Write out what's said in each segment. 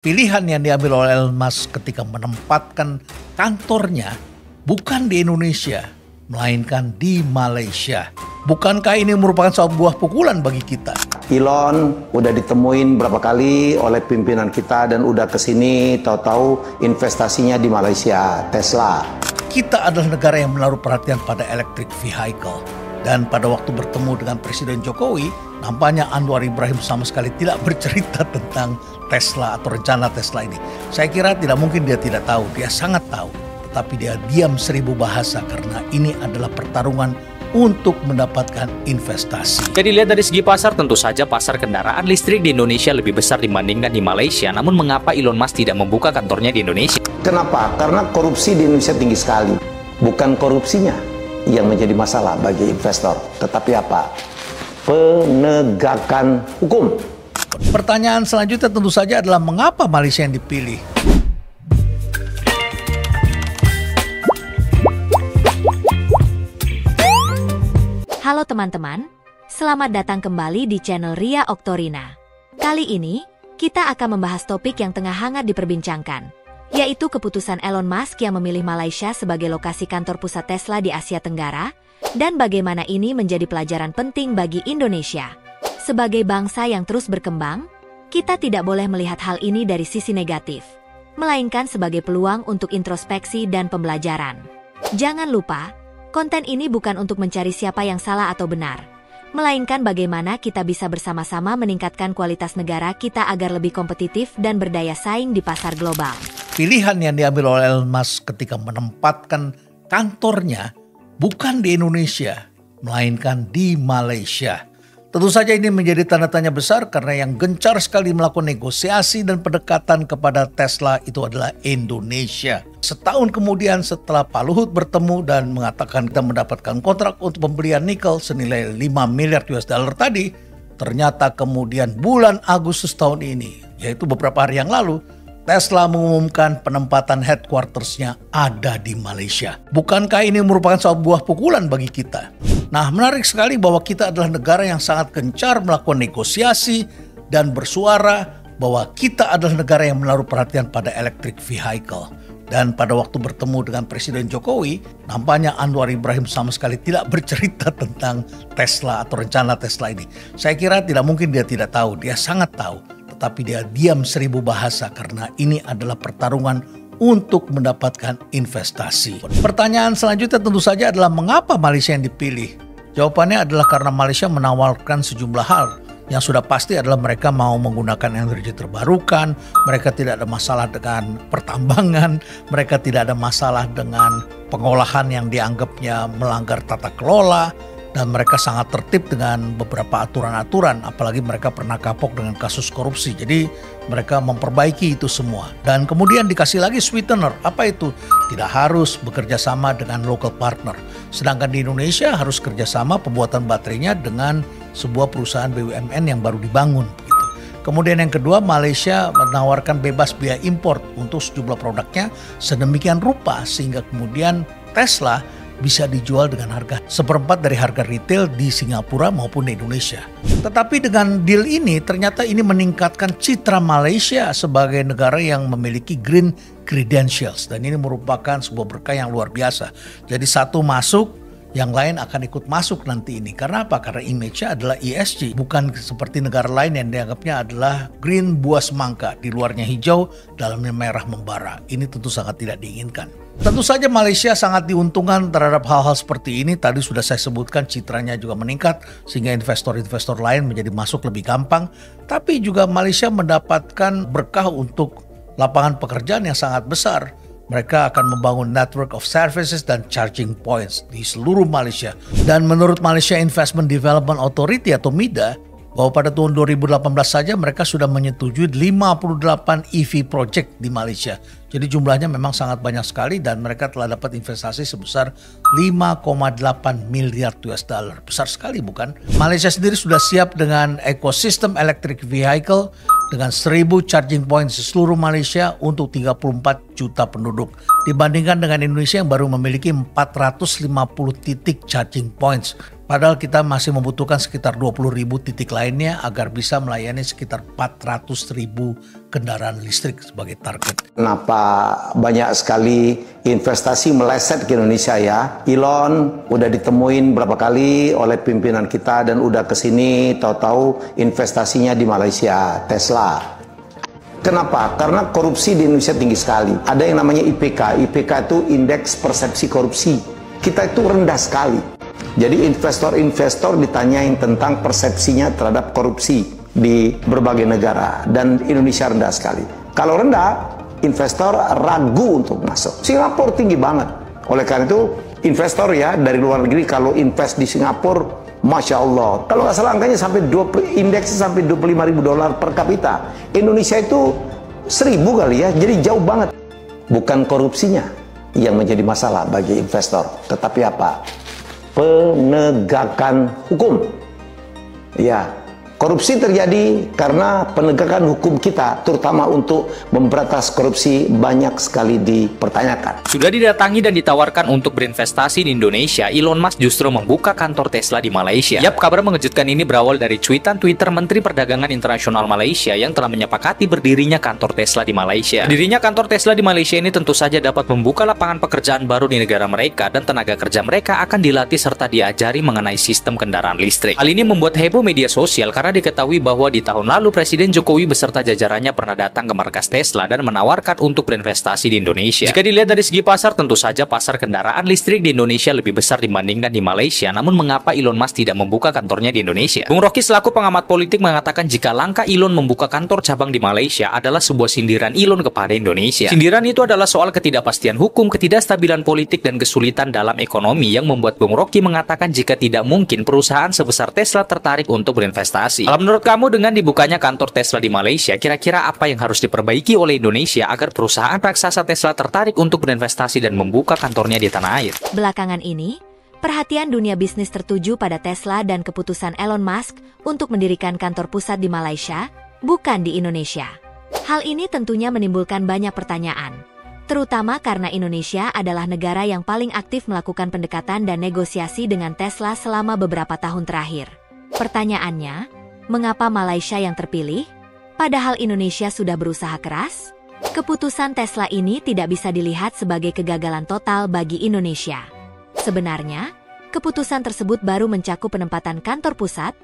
Pilihan yang diambil oleh Elon Musk ketika menempatkan kantornya bukan di Indonesia, melainkan di Malaysia. Bukankah ini merupakan sebuah pukulan bagi kita? Elon udah ditemuin berapa kali oleh pimpinan kita dan udah kesini, tahu-tahu investasinya di Malaysia, Tesla. Kita adalah negara yang menaruh perhatian pada electric vehicle. Dan pada waktu bertemu dengan Presiden Jokowi, nampaknya Anwar Ibrahim sama sekali tidak bercerita tentang Tesla atau rencana Tesla ini. Saya kira tidak mungkin dia tidak tahu, dia sangat tahu. Tetapi dia diam 1000 bahasa karena ini adalah pertarungan untuk mendapatkan investasi. Jadi lihat dari segi pasar, tentu saja pasar kendaraan listrik di Indonesia lebih besar dibandingkan di Malaysia. Namun mengapa Elon Musk tidak membuka kantornya di Indonesia? Kenapa? Karena korupsi di Indonesia tinggi sekali. Bukan korupsinya yang menjadi masalah bagi investor, tetapi apa? Penegakan hukum. Pertanyaan selanjutnya tentu saja adalah mengapa Malaysia yang dipilih? Halo teman-teman, selamat datang kembali di channel Ria Oktorina. Kali ini, kita akan membahas topik yang tengah hangat diperbincangkan, yaitu keputusan Elon Musk yang memilih Malaysia sebagai lokasi kantor pusat Tesla di Asia Tenggara, dan bagaimana ini menjadi pelajaran penting bagi Indonesia. Sebagai bangsa yang terus berkembang, kita tidak boleh melihat hal ini dari sisi negatif, melainkan sebagai peluang untuk introspeksi dan pembelajaran. Jangan lupa, konten ini bukan untuk mencari siapa yang salah atau benar, melainkan bagaimana kita bisa bersama-sama meningkatkan kualitas negara kita agar lebih kompetitif dan berdaya saing di pasar global. Pilihan yang diambil oleh Elon Musk ketika menempatkan kantornya bukan di Indonesia, melainkan di Malaysia. Tentu saja ini menjadi tanda tanya besar karena yang gencar sekali melakukan negosiasi dan pendekatan kepada Tesla itu adalah Indonesia. Setahun kemudian setelah Pak Luhut bertemu dan mengatakan kita mendapatkan kontrak untuk pembelian nikel senilai 5 miliar US dollar tadi, ternyata kemudian bulan Agustus tahun ini, yaitu beberapa hari yang lalu, Tesla mengumumkan penempatan headquarters-nya ada di Malaysia. Bukankah ini merupakan sebuah pukulan bagi kita? Nah, menarik sekali bahwa kita adalah negara yang sangat gencar melakukan negosiasi dan bersuara bahwa kita adalah negara yang menaruh perhatian pada electric vehicle. Dan pada waktu bertemu dengan Presiden Jokowi, nampaknya Anwar Ibrahim sama sekali tidak bercerita tentang Tesla atau rencana Tesla ini. Saya kira tidak mungkin dia tidak tahu, dia sangat tahu. Tetapi dia diam 1000 bahasa karena ini adalah pertarungan untuk mendapatkan investasi. Pertanyaan selanjutnya tentu saja adalah mengapa Malaysia yang dipilih? Jawabannya adalah karena Malaysia menawarkan sejumlah hal. Yang sudah pasti adalah mereka mau menggunakan energi terbarukan, mereka tidak ada masalah dengan pertambangan, mereka tidak ada masalah dengan pengolahan yang dianggapnya melanggar tata kelola, dan mereka sangat tertib dengan beberapa aturan-aturan, apalagi mereka pernah kapok dengan kasus korupsi. Jadi mereka memperbaiki itu semua. Dan kemudian dikasih lagi sweetener. Apa itu? Tidak harus bekerja sama dengan local partner. Sedangkan di Indonesia harus kerjasama pembuatan baterainya dengan sebuah perusahaan BUMN yang baru dibangun. Gitu. Kemudian yang kedua, Malaysia menawarkan bebas biaya impor untuk sejumlah produknya sedemikian rupa sehingga kemudian Tesla bisa dijual dengan harga seperempat dari harga retail di Singapura maupun di Indonesia. Tetapi dengan deal ini ternyata ini meningkatkan citra Malaysia sebagai negara yang memiliki green credentials. Dan ini merupakan sebuah berkah yang luar biasa. Jadi satu masuk, yang lain akan ikut masuk nanti ini. Karena apa? Karena image-nya adalah ESG. Bukan seperti negara lain yang dianggapnya adalah green buah semangka. Di luarnya hijau, dalamnya merah membara. Ini tentu sangat tidak diinginkan. Tentu saja Malaysia sangat diuntungkan terhadap hal-hal seperti ini. Tadi sudah saya sebutkan citranya juga meningkat sehingga investor-investor lain menjadi masuk lebih gampang. Tapi juga Malaysia mendapatkan berkah untuk lapangan pekerjaan yang sangat besar. Mereka akan membangun network of services dan charging points di seluruh Malaysia. Dan menurut Malaysia Investment Development Authority atau MIDA, bahwa pada tahun 2018 saja mereka sudah menyetujui 58 EV project di Malaysia. Jadi jumlahnya memang sangat banyak sekali dan mereka telah dapat investasi sebesar 5,8 miliar US dollar. Besar sekali bukan? Malaysia sendiri sudah siap dengan ekosistem electric vehicle dengan 1000 charging points di seluruh Malaysia untuk 34 juta penduduk. Dibandingkan dengan Indonesia yang baru memiliki 450 titik charging points. Padahal kita masih membutuhkan sekitar 20.000 titik lainnya agar bisa melayani sekitar 400.000 kendaraan listrik sebagai target. Kenapa banyak sekali investasi meleset ke Indonesia ya? Elon udah ditemuin berapa kali oleh pimpinan kita dan udah kesini, tahu-tahu investasinya di Malaysia, Tesla. Kenapa? Karena korupsi di Indonesia tinggi sekali. Ada yang namanya IPK. IPK itu Indeks Persepsi Korupsi. Kita itu rendah sekali. Jadi investor-investor ditanyain tentang persepsinya terhadap korupsi di berbagai negara. Dan Indonesia rendah sekali. Kalau rendah, investor ragu untuk masuk. Singapura tinggi banget. Oleh karena itu, investor ya dari luar negeri kalau invest di Singapura, Masya Allah, kalau nggak salah angkanya sampai indeksnya sampai $25.000 per kapita. Indonesia itu 1.000 kali ya, jadi jauh banget. Bukan korupsinya yang menjadi masalah bagi investor, tetapi apa? Penegakan hukum. Ya, korupsi terjadi karena penegakan hukum kita, terutama untuk memberantas korupsi, banyak sekali dipertanyakan. Sudah didatangi dan ditawarkan untuk berinvestasi di Indonesia, Elon Musk justru membuka kantor Tesla di Malaysia. Yap, kabar mengejutkan ini berawal dari cuitan Twitter Menteri Perdagangan Internasional Malaysia yang telah menyepakati berdirinya kantor Tesla di Malaysia. Berdirinya kantor Tesla di Malaysia ini tentu saja dapat membuka lapangan pekerjaan baru di negara mereka dan tenaga kerja mereka akan dilatih serta diajari mengenai sistem kendaraan listrik. Hal ini membuat heboh media sosial karena diketahui bahwa di tahun lalu Presiden Jokowi beserta jajarannya pernah datang ke markas Tesla dan menawarkan untuk berinvestasi di Indonesia. Jika dilihat dari segi pasar, tentu saja pasar kendaraan listrik di Indonesia lebih besar dibandingkan di Malaysia. Namun mengapa Elon Musk tidak membuka kantornya di Indonesia? Bung Rocky selaku pengamat politik mengatakan jika langkah Elon membuka kantor cabang di Malaysia adalah sebuah sindiran Elon kepada Indonesia. Sindiran itu adalah soal ketidakpastian hukum, ketidakstabilan politik, dan kesulitan dalam ekonomi yang membuat Bung Rocky mengatakan jika tidak mungkin perusahaan sebesar Tesla tertarik untuk berinvestasi. Kalau menurut kamu dengan dibukanya kantor Tesla di Malaysia, kira-kira apa yang harus diperbaiki oleh Indonesia agar perusahaan raksasa Tesla tertarik untuk berinvestasi dan membuka kantornya di tanah air? Belakangan ini, perhatian dunia bisnis tertuju pada Tesla dan keputusan Elon Musk untuk mendirikan kantor pusat di Malaysia, bukan di Indonesia. Hal ini tentunya menimbulkan banyak pertanyaan, terutama karena Indonesia adalah negara yang paling aktif melakukan pendekatan dan negosiasi dengan Tesla selama beberapa tahun terakhir. Pertanyaannya, mengapa Malaysia yang terpilih? Padahal Indonesia sudah berusaha keras? Keputusan Tesla ini tidak bisa dilihat sebagai kegagalan total bagi Indonesia. Sebenarnya, keputusan tersebut baru mencakup penempatan kantor pusat,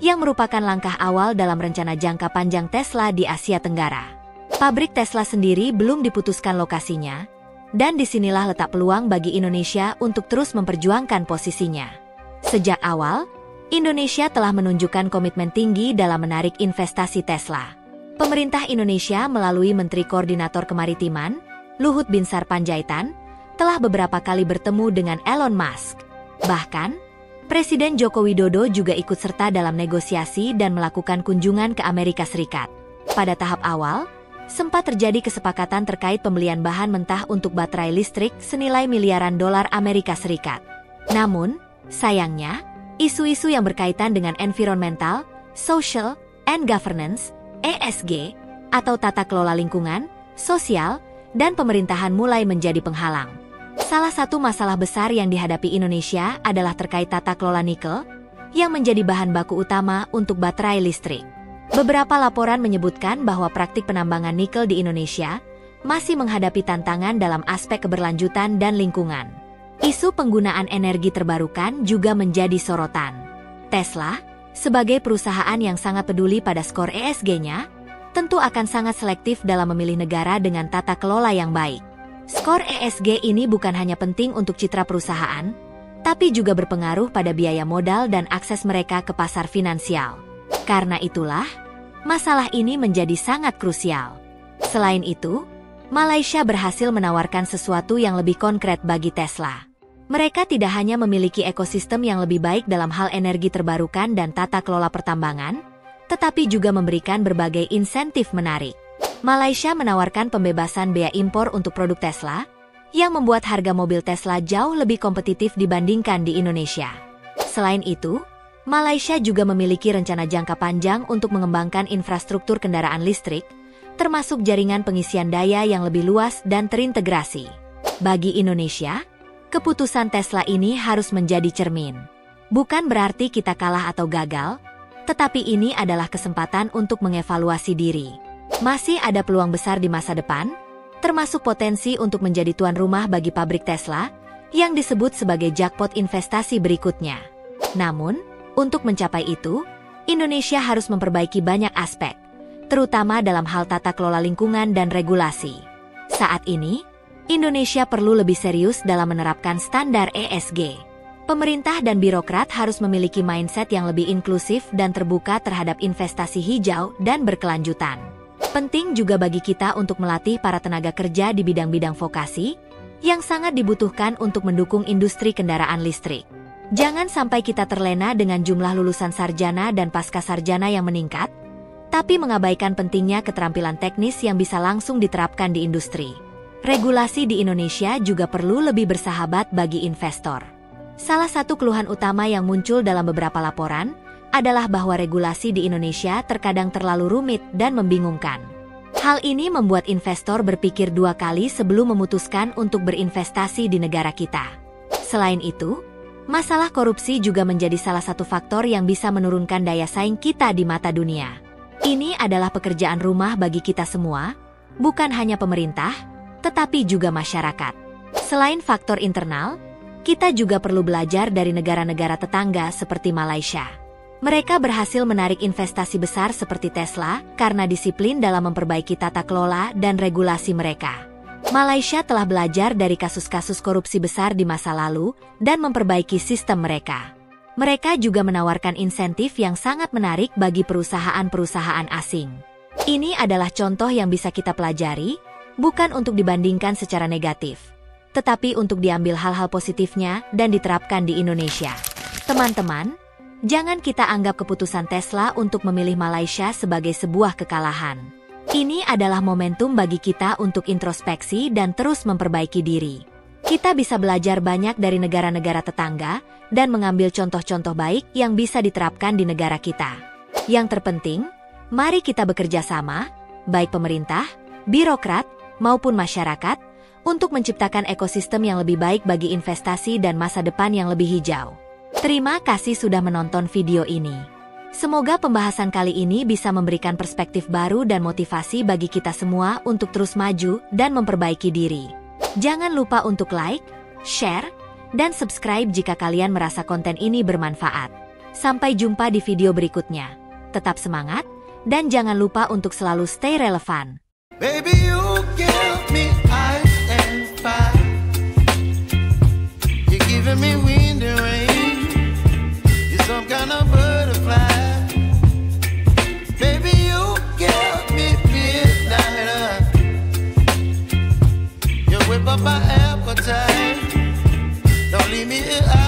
yang merupakan langkah awal dalam rencana jangka panjang Tesla di Asia Tenggara. Pabrik Tesla sendiri belum diputuskan lokasinya, dan disinilah letak peluang bagi Indonesia untuk terus memperjuangkan posisinya. Sejak awal, Indonesia telah menunjukkan komitmen tinggi dalam menarik investasi Tesla. Pemerintah Indonesia melalui Menteri Koordinator Kemaritiman, Luhut Binsar Panjaitan, telah beberapa kali bertemu dengan Elon Musk. Bahkan, Presiden Joko Widodo juga ikut serta dalam negosiasi dan melakukan kunjungan ke Amerika Serikat. Pada tahap awal, sempat terjadi kesepakatan terkait pembelian bahan mentah untuk baterai listrik senilai miliaran dolar Amerika Serikat. Namun, sayangnya, isu-isu yang berkaitan dengan environmental, social, and governance, ESG, atau tata kelola lingkungan, sosial, dan pemerintahan mulai menjadi penghalang. Salah satu masalah besar yang dihadapi Indonesia adalah terkait tata kelola nikel, yang menjadi bahan baku utama untuk baterai listrik. Beberapa laporan menyebutkan bahwa praktik penambangan nikel di Indonesia masih menghadapi tantangan dalam aspek keberlanjutan dan lingkungan. Isu penggunaan energi terbarukan juga menjadi sorotan. Tesla, sebagai perusahaan yang sangat peduli pada skor ESG-nya, tentu akan sangat selektif dalam memilih negara dengan tata kelola yang baik. Skor ESG ini bukan hanya penting untuk citra perusahaan, tapi juga berpengaruh pada biaya modal dan akses mereka ke pasar finansial. Karena itulah, masalah ini menjadi sangat krusial. Selain itu, Malaysia berhasil menawarkan sesuatu yang lebih konkret bagi Tesla. Mereka tidak hanya memiliki ekosistem yang lebih baik dalam hal energi terbarukan dan tata kelola pertambangan, tetapi juga memberikan berbagai insentif menarik. Malaysia menawarkan pembebasan bea impor untuk produk Tesla, yang membuat harga mobil Tesla jauh lebih kompetitif dibandingkan di Indonesia. Selain itu, Malaysia juga memiliki rencana jangka panjang untuk mengembangkan infrastruktur kendaraan listrik, termasuk jaringan pengisian daya yang lebih luas dan terintegrasi. Bagi Indonesia, keputusan Tesla ini harus menjadi cermin. Bukan berarti kita kalah atau gagal, tetapi ini adalah kesempatan untuk mengevaluasi diri. Masih ada peluang besar di masa depan, termasuk potensi untuk menjadi tuan rumah bagi pabrik Tesla yang disebut sebagai jackpot investasi berikutnya. Namun, untuk mencapai itu, Indonesia harus memperbaiki banyak aspek, terutama dalam hal tata kelola lingkungan dan regulasi. Saat ini, Indonesia perlu lebih serius dalam menerapkan standar ESG. Pemerintah dan birokrat harus memiliki mindset yang lebih inklusif dan terbuka terhadap investasi hijau dan berkelanjutan. Penting juga bagi kita untuk melatih para tenaga kerja di bidang-bidang vokasi yang sangat dibutuhkan untuk mendukung industri kendaraan listrik. Jangan sampai kita terlena dengan jumlah lulusan sarjana dan pasca sarjana yang meningkat, tapi mengabaikan pentingnya keterampilan teknis yang bisa langsung diterapkan di industri. Regulasi di Indonesia juga perlu lebih bersahabat bagi investor. Salah satu keluhan utama yang muncul dalam beberapa laporan adalah bahwa regulasi di Indonesia terkadang terlalu rumit dan membingungkan. Hal ini membuat investor berpikir dua kali sebelum memutuskan untuk berinvestasi di negara kita. Selain itu, masalah korupsi juga menjadi salah satu faktor yang bisa menurunkan daya saing kita di mata dunia. Ini adalah pekerjaan rumah bagi kita semua, bukan hanya pemerintah, tetapi juga masyarakat. Selain faktor internal, kita juga perlu belajar dari negara-negara tetangga seperti Malaysia. Mereka berhasil menarik investasi besar seperti Tesla karena disiplin dalam memperbaiki tata kelola dan regulasi mereka. Malaysia telah belajar dari kasus-kasus korupsi besar di masa lalu dan memperbaiki sistem mereka. Mereka juga menawarkan insentif yang sangat menarik bagi perusahaan-perusahaan asing. Ini adalah contoh yang bisa kita pelajari, bukan untuk dibandingkan secara negatif, tetapi untuk diambil hal-hal positifnya dan diterapkan di Indonesia. Teman-teman, jangan kita anggap keputusan Tesla untuk memilih Malaysia sebagai sebuah kekalahan. Ini adalah momentum bagi kita untuk introspeksi dan terus memperbaiki diri. Kita bisa belajar banyak dari negara-negara tetangga dan mengambil contoh-contoh baik yang bisa diterapkan di negara kita. Yang terpenting, mari kita bekerja sama, baik pemerintah, birokrat, maupun masyarakat, untuk menciptakan ekosistem yang lebih baik bagi investasi dan masa depan yang lebih hijau. Terima kasih sudah menonton video ini. Semoga pembahasan kali ini bisa memberikan perspektif baru dan motivasi bagi kita semua untuk terus maju dan memperbaiki diri. Jangan lupa untuk like, share, dan subscribe jika kalian merasa konten ini bermanfaat. Sampai jumpa di video berikutnya. Tetap semangat, dan jangan lupa untuk selalu stay relevan. Baby, you give me ice and fire. You're giving me wind and rain. You're some kind of butterfly. Baby, you give me midnight. You whip up my appetite. Don't leave me here.